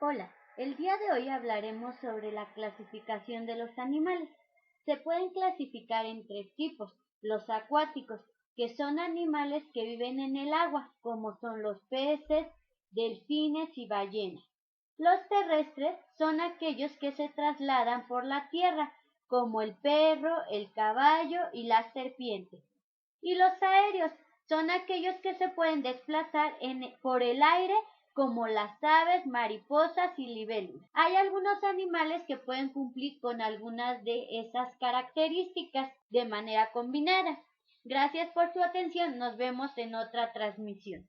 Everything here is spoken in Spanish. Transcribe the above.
Hola, el día de hoy hablaremos sobre la clasificación de los animales. Se pueden clasificar en tres tipos: los acuáticos, que son animales que viven en el agua, como son los peces, delfines y ballenas. Los terrestres son aquellos que se trasladan por la tierra, como el perro, el caballo y la serpiente. Y los aéreos son aquellos que se pueden desplazar por el aire, como las aves, mariposas y libélulas. Hay algunos animales que pueden cumplir con algunas de esas características de manera combinada. Gracias por su atención. Nos vemos en otra transmisión.